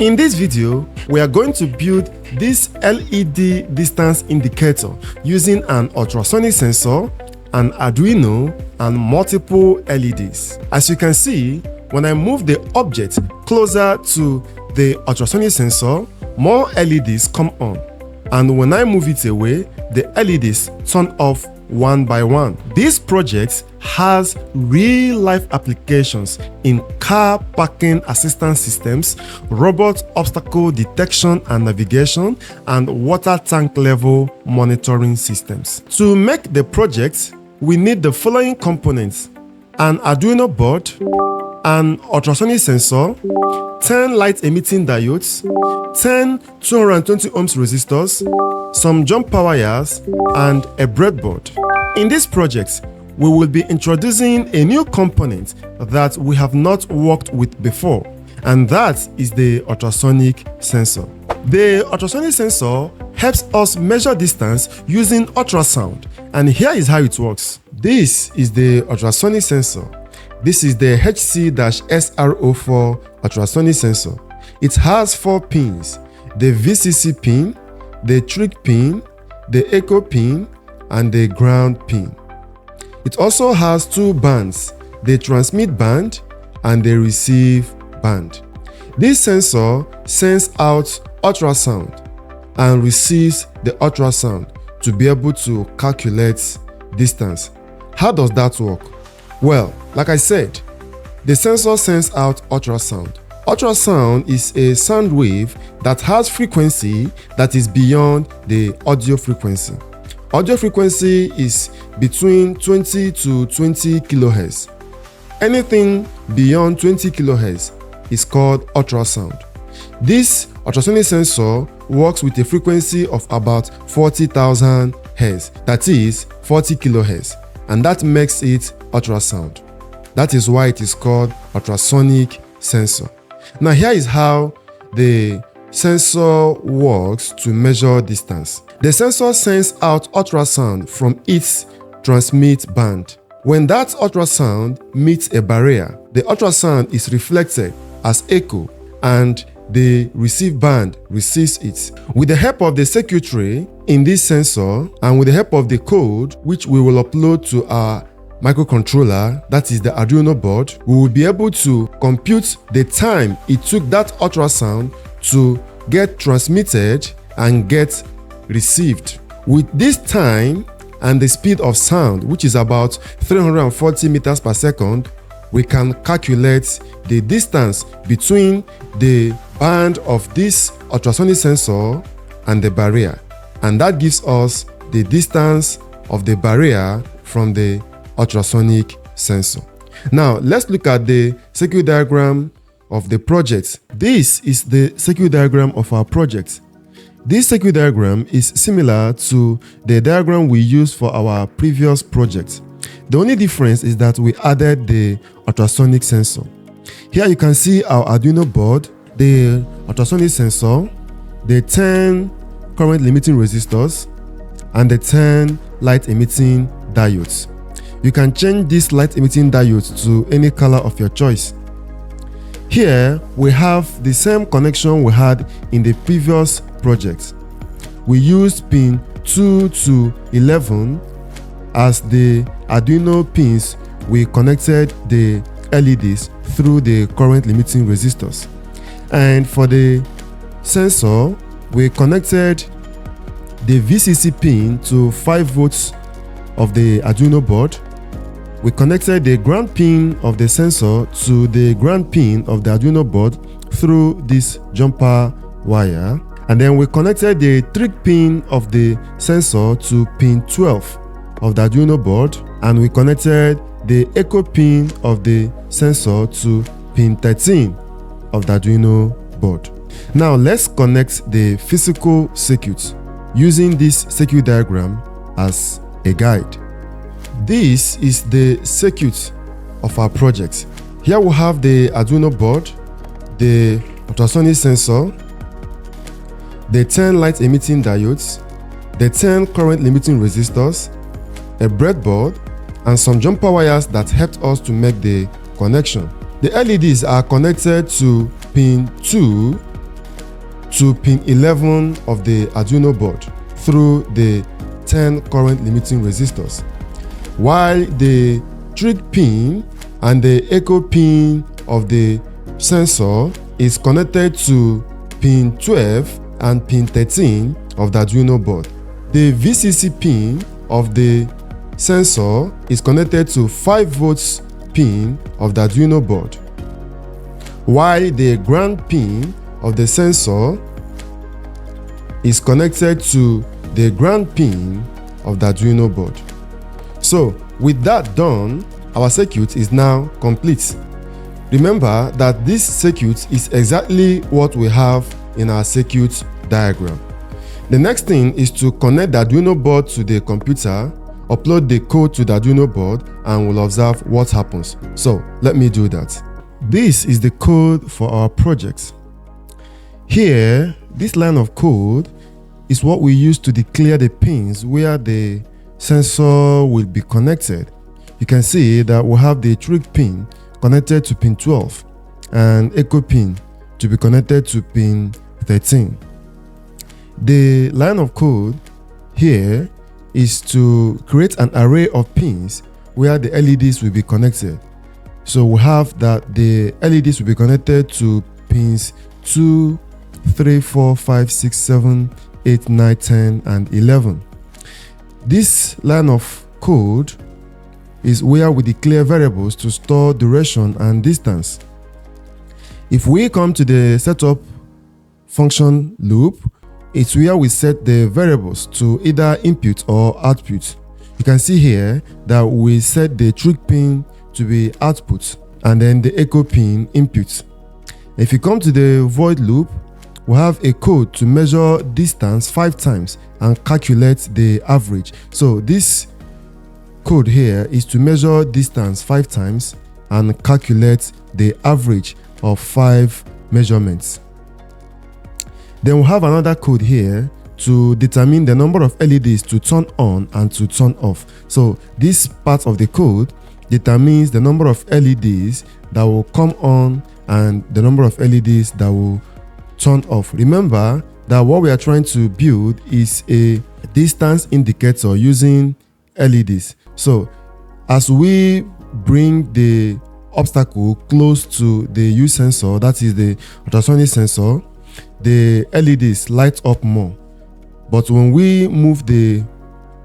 In this video, we are going to build this LED distance indicator using an ultrasonic sensor, an Arduino, and multiple LEDs. As you can see, when I move the object closer to the ultrasonic sensor, more LEDs come on. And when I move it away, the LEDs turn off one by one. This project has real-life applications in car parking assistance systems, robot obstacle detection and navigation, and water tank level monitoring systems. To make the project, we need the following components: an Arduino board, an ultrasonic sensor, 10 light-emitting diodes, 10 220 ohms resistors, some jumper wires, and a breadboard. In this project, we will be introducing a new component that we have not worked with before, and that is the ultrasonic sensor. The ultrasonic sensor helps us measure distance using ultrasound, and here is how it works. This is the ultrasonic sensor. This is the HC-SR04 ultrasonic sensor. It has 4 pins: the VCC pin, the trig pin, the echo pin, and the ground pin. It also has 2 bands: the transmit band and the receive band. This sensor sends out ultrasound and receives the ultrasound to be able to calculate distance. How does that work? Well, like I said, the sensor sends out ultrasound. Ultrasound is a sound wave that has frequency that is beyond the audio frequency. Audio frequency is between 20 to 20 kHz. Anything beyond 20 kHz is called ultrasound. This ultrasonic sensor works with a frequency of about 40,000 Hz, that is 40 kHz, and that makes it ultrasound. That is why it is called ultrasonic sensor. Now here is how the sensor works to measure distance. The sensor sends out ultrasound from its transmit band. When that ultrasound meets a barrier, the ultrasound is reflected as echo and the receive band receives it. With the help of the circuitry in this sensor and with the help of the code which we will upload to our microcontroller, that is the Arduino board, we will be able to compute the time it took that ultrasound to get transmitted and get received. With this time and the speed of sound, which is about 340 meters per second, we can calculate the distance between the band of this ultrasonic sensor and the barrier, and that gives us the distance of the barrier from the ultrasonic sensor. Now let's look at the circuit diagram of the project. This is the circuit diagram of our project. This circuit diagram is similar to the diagram we used for our previous project. The only difference is that we added the ultrasonic sensor. Here you can see our Arduino board, the ultrasonic sensor, the 10 current limiting resistors, and the 10 light emitting diodes. You can change these light emitting diodes to any color of your choice. Here we have the same connection we had in the previous project. We used pin 2 to 11 as the Arduino pins. We connected the LEDs through the current limiting resistors. And for the sensor, we connected the VCC pin to 5 volts of the Arduino board. We connected the ground pin of the sensor to the ground pin of the Arduino board through this jumper wire. And then we connected the trig pin of the sensor to pin 12 of the Arduino board. And we connected the echo pin of the sensor to pin 13 of the Arduino board. Now let's connect the physical circuit using this circuit diagram as a guide. This is the circuit of our project. Here we have the Arduino board, the ultrasonic sensor, the 10 light emitting diodes, the 10 current limiting resistors, a breadboard, and some jumper wires that helped us to make the connection. The LEDs are connected to pin 2 to pin 11 of the Arduino board through the 10 current limiting resistors, while the trigger pin and the echo pin of the sensor is connected to pin 12 and pin 13 of the Arduino board. The VCC pin of the sensor is connected to 5 volts pin of the Arduino board, while the ground pin of the sensor is connected to the ground pin of the Arduino board. So with that done, our circuit is now complete. Remember that this circuit is exactly what we have in our circuit diagram. The next thing is to connect the Arduino board to the computer, upload the code to the Arduino board, and we'll observe what happens. So let me do that. This is the code for our project. Here, this line of code is what we use to declare the pins where the sensor will be connected. You can see that we have the trigger pin connected to pin 12 and echo pin to be connected to pin 13. The line of code here is to create an array of pins where the LEDs will be connected. So we have that the LEDs will be connected to pins 2, 3, 4, 5, 6, 7, 8, 9, 10, and 11. This line of code is where we declare variables to store duration and distance. If we come to the setup function loop, it's where we set the variables to either input or output. You can see here that we set the trigger pin to be output and then the echo pin input. If you come to the void loop, we have a code to measure distance 5 times and calculate the average. So this code here is to measure distance 5 times and calculate the average of 5 measurements. Then we have another code here to determine the number of LEDs to turn on and to turn off. So this part of the code determines the number of LEDs that will come on and the number of LEDs that will turn off. Remember that what we are trying to build is a distance indicator using LEDs. So as we bring the obstacle close to the U sensor, that is the ultrasonic sensor, the LEDs light up more. But when we move the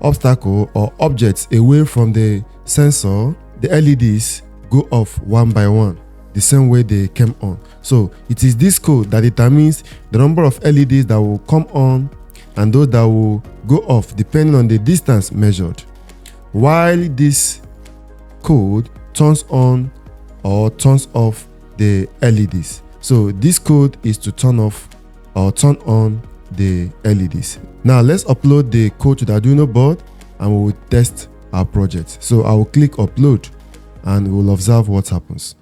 obstacle or objects away from the sensor, the LEDs go off one by one, the same way they came on. So it is this code that determines the number of LEDs that will come on and those that will go off depending on the distance measured, while this code turns on or turns off the LEDs. So this code is to turn off or turn on the LEDs. Now let's upload the code to the Arduino board and we will test our project. So I will click upload and we'll observe what happens.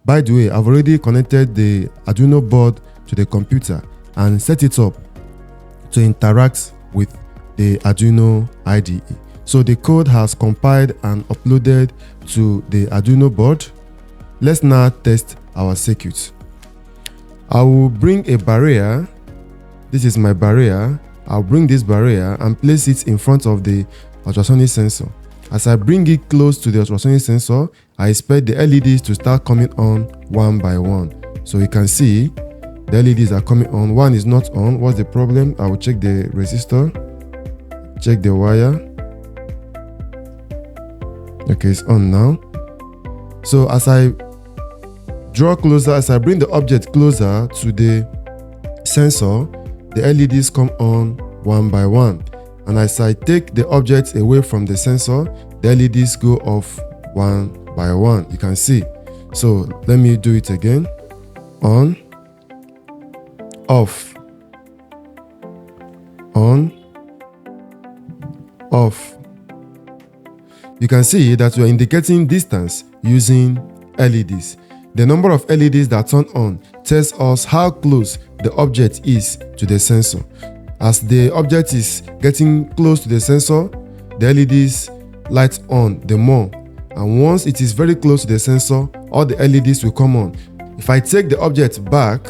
By the way, I've already connected the Arduino board to the computer and set it up to interact with the Arduino IDE. So the code has compiled and uploaded to the Arduino board. Let's now test our circuit. I will bring a barrier. This is my barrier. I'll bring this barrier and place it in front of the ultrasonic sensor. As I bring it close to the ultrasonic sensor, I expect the LEDs to start coming on one by one. So you can see the LEDs are coming on. One is not on. What's the problem? I will check the resistor, check the wire. Okay, it's on now. So as I draw closer, as I bring the object closer to the sensor, the LEDs come on one by one. And as I take the object away from the sensor, the LEDs go off one by one. You can see. So let me do it again. On, off, on, off. You can see that we are indicating distance using LEDs. The number of LEDs that turn on tells us how close the object is to the sensor. As the object is getting close to the sensor, the LEDs light on the more. And once it is very close to the sensor, all the LEDs will come on. If I take the object back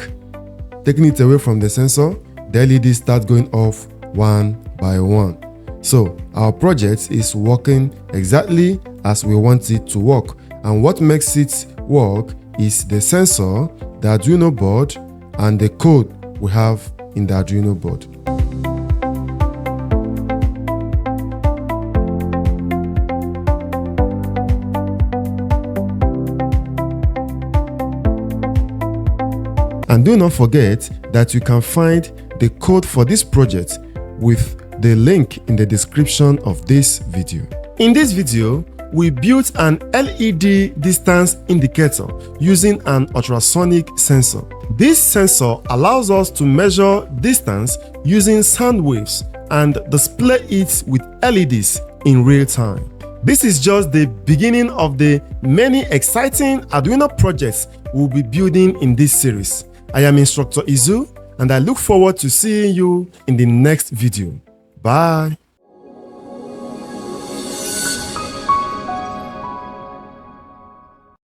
taking it away from the sensor, the LEDs start going off one by one. So our project is working exactly as we want it to work. And what makes it work is the sensor, the Arduino board, and the code we have in the Arduino board. And do not forget that you can find the code for this project with the link in the description of this video. In this video, we built an LED distance indicator using an ultrasonic sensor. This sensor allows us to measure distance using sound waves and display it with LEDs in real time. This is just the beginning of the many exciting Arduino projects we'll be building in this series. I am Instructor Izu, and I look forward to seeing you in the next video. Bye.